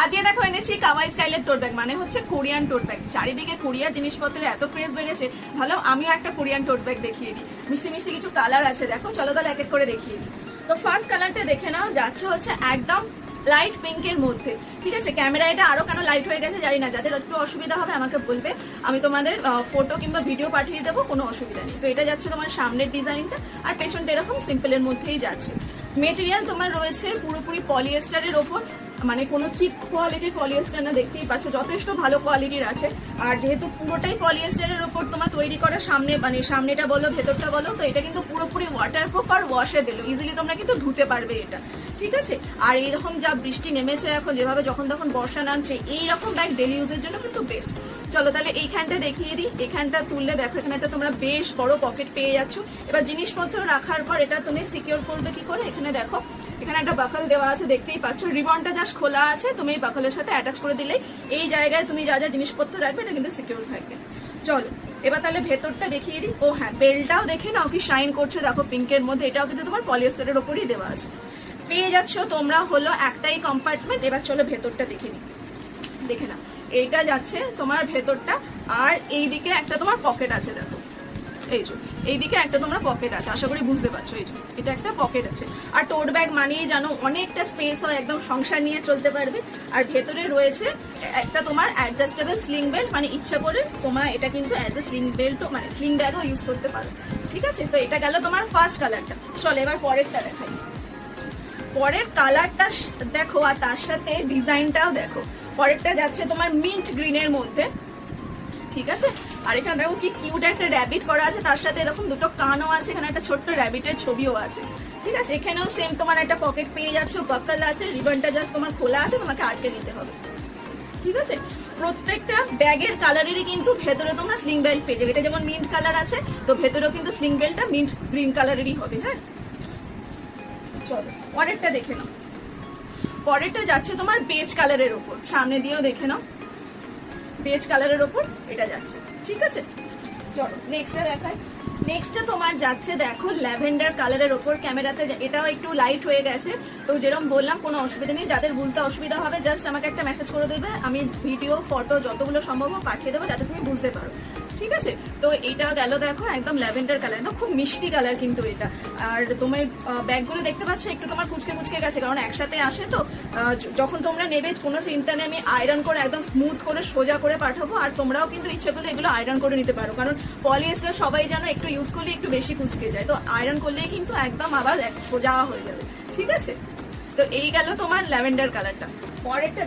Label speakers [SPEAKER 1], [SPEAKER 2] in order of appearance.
[SPEAKER 1] সাজিয়ে দেখো এনেছি কাওয়াই স্টাইলের টোট ব্যাগ, মানে হচ্ছে কোরিয়ান টোট ব্যাগ। চারিদিকে কোরিয়ার জিনিসপত্রের এত ক্রেজ বেড়েছে, ভালো আমিও একটা কোরিয়ান টোট ব্যাগ দেখিয়ে দিই। মিষ্টি মিষ্টি কিছু কালার আছে, দেখো চলো তাহলে এক এক করে দেখিয়ে দিই। তো ফার্স্ট কালারটা দেখে নাও, যাচ্ছে হচ্ছে একদম লাইট পিঙ্কের মধ্যে। ঠিক আছে, ক্যামেরা এটা আরো কেন লাইট হয়ে গেছে জানি না, যাদের একটু অসুবিধা হবে আমাকে বলবে, আমি তোমাদের ফটো কিংবা ভিডিও পাঠিয়ে দেবো, কোনো অসুবিধা নেই। তো এটা যাচ্ছে তোমার সামনের ডিজাইনটা, আর পেছনটা এরকম সিম্পলের মধ্যেই যাচ্ছে। মেটেরিয়াল তোমার রয়েছে পুরোপুরি পলিয়েস্টারের ওপর, মানে কোনো চিপ কোয়ালিটির পলিয়েস্টার না, দেখতেই পাচ্ছ যথেষ্ট ভালো কোয়ালিটির আছে। আর যেহেতু পুরোটাই পলিয়েস্টারের ওপর তোমার তৈরি করা, সামনে মানে সামনেটা বলো ভেতরটা বলো, তো এটা কিন্তু পুরোপুরি ওয়াটারপ্রুফ আর ওয়াশেবেল, ইজিলি তোমরা কিন্তু ধুতে পারবে এটা। ঠিক আছে, আর এইরকম যা বৃষ্টি নেমেছে এখন, যেভাবে যখন তখন বর্ষা নামছে, এইরকম ব্যাগ ডেলি ইউজের জন্য কিন্তু বেস্ট। চলো তাহলে এইখানটা দেখিয়ে দিই। এখানটা তুললে দেখো এখানে একটা তোমরা বেশ বড় পকেট পেয়ে যাচ্ছ। এবার জিনিসপত্র রাখার পর এটা তুমি সিকিউর করবে কি করে, এখানে দেখো এখানে একটা বাকল দেওয়া আছে, দেখতেই পাচ্ছ। রিবনটা জাস্ট খোলা আছে, তুমি এই বাকলের সাথে অ্যাটাচ করে দিলেই এই জায়গায় তুমি যা যা জিনিসপত্র রাখবে এটা কিন্তু সিকিউর থাকবে। চলো এবার তাহলে ভেতরটা দেখিয়ে দিই। ও হ্যাঁ, বেলটাও দেখে নাও কি শাইন করছে, দেখো পিঙ্কের মধ্যে, এটাও কিন্তু তোমার পলিয়েস্টারের ওপরই দেওয়া আছে। পেয়ে যাচ্ছ তোমরা হলো একটাই কম্পার্টমেন্ট। এবার চলো ভেতরটা দেখে নিই, দেখে নাও এইটা যাচ্ছে তোমার ভেতরটা, আর এইদিকে একটা তোমার পকেট আছে, দেখো এই যে এইদিকে একটা তোমরা পকেট আছে, আশা করি বুঝতে পারছো। এই যে এটা একটা পকেট আছে। আর টোট ব্যাগ মানেই জানো অনেকটা স্পেস হয়, একদম সংসার নিয়ে চলতে পারবে। আর ভেতরে রয়েছে একটা তোমার অ্যাডজাস্টেবল স্লিং বেল্ট, মানে ইচ্ছা করে তোমার এটা কিন্তু অ্যাজ এ স্লিং বেল্টও মানে স্লিং ব্যাগও ইউজ করতে পারো। ঠিক আছে, তো এটা গেল তোমার ফার্স্ট কালারটা। চলো এবার পরেরটা দেখাই। পরের কালারটা দেখো, আর তার সাথে ডিজাইনটাও দেখো। পরেরটা যাচ্ছে তোমার মিন্ট গ্রিনের মধ্যে। ঠিক আছে, আর এখানে দেখো কি কিউট একটা র্যাবিট করা আছে, তার সাথে এরকম দুটো কানও আছে, এখানে একটা ছোট্ট র্যাবিটের ছবিও আছে। ঠিক আছে, এখানেও সেম তোমার একটা পকেট পেয়ে যাচ্ছ, বাকল আছে, রিবনটা জাস্ট তোমার খোলা আছে, তোমাকে আটকে নিতে হবে। ঠিক আছে, প্রত্যেকটা ব্যাগের কালারেরই কিন্তু ভেতরে তোমরা স্লিং বেল্ট পেয়ে যাবে। এটা যেমন মিন্ট কালার আছে, তো ভেতরেও কিন্তু স্লিং বেল্টটা মিন্ট গ্রিন কালারেরই হবে। হ্যাঁ, চলো পরেরটা দেখে নাও। পরেরটা যাচ্ছে তোমার বেজ কালারের ওপর, সামনে দিয়েও দেখে নাও, বেজ কালারের ওপর এটা যাচ্ছে। ঠিক আছে, চলো নেক্সটটা দেখাই। নেক্সটটা তোমার যাচ্ছে দেখো ল্যাভেন্ডার কালারের ওপর। ক্যামেরাতে এটাও একটু লাইট হয়ে গেছে, তো যেরকম বললাম কোনো অসুবিধা নেই। যাদের বুঝতে অসুবিধা হবে জাস্ট আমাকে একটা মেসেজ করে দেবে, আমি ভিডিও ফটো যতগুলো সম্ভব পাঠিয়ে দেবো যাতে তুমি বুঝতে পারো। ঠিক আছে, তো এইটা গেল দেখো একদম ল্যাভেন্ডার কালার, না খুব মিষ্টি কালার কিন্তু এটা। আর তোমার ব্যাগগুলো দেখতে পাচ্ছ একটু তোমার কুচকে কুচকে গেছে, কারণ একসাথে আসে তো। যখন তোমরা নেবে কোনো চিন্তা নেই, আমি আয়রন করে একদম স্মুথ করে সোজা করে পাঠাবো। আর তোমরাও কিন্তু ইচ্ছে করলে এগুলো আয়রন করে নিতে পারো, কারণ পলিয়েস্টার সবাই জানো একটু ইউজ করলে একটু বেশি কুচকে যায়, তো আয়রন করলেই কিন্তু একদম আবার সোজা হয়ে যাবে। ঠিক আছে, তো এই গেল তোমার ল্যাভেন্ডার কালারটা। পরেরটা